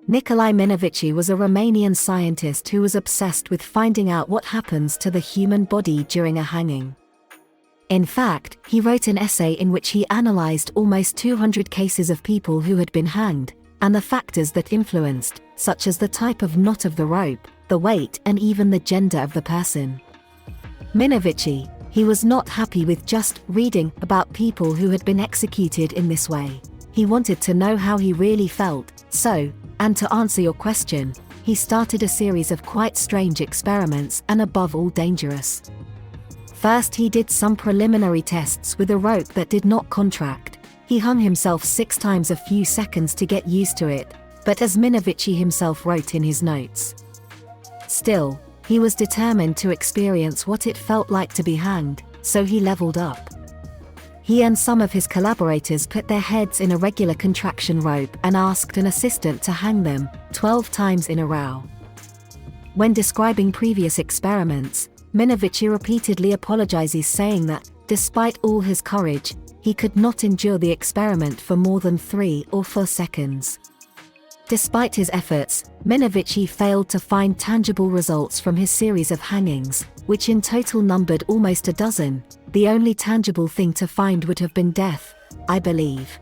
Nicolae Minovici was a Romanian scientist who was obsessed with finding out what happens to the human body during a hanging. In fact, he wrote an essay in which he analyzed almost 200 cases of people who had been hanged, and the factors that influenced, such as the type of knot of the rope, the weight, and even the gender of the person. Minovici, he was not happy with just reading about people who had been executed in this way. He wanted to know how he really felt, and to answer your question, he started a series of quite strange experiments and above all dangerous. First, he did some preliminary tests with a rope that did not contract. He hung himself 6 times a few seconds to get used to it, but as Minovici himself wrote in his notes, still, he was determined to experience what it felt like to be hanged, so he leveled up. He and some of his collaborators put their heads in a regular contraction rope and asked an assistant to hang them 12 times in a row. When describing previous experiments, Minovici repeatedly apologizes, saying that, despite all his courage, he could not endure the experiment for more than 3 or 4 seconds. Despite his efforts, Minovici failed to find tangible results from his series of hangings, which in total numbered almost a dozen. The only tangible thing to find would have been death, I believe.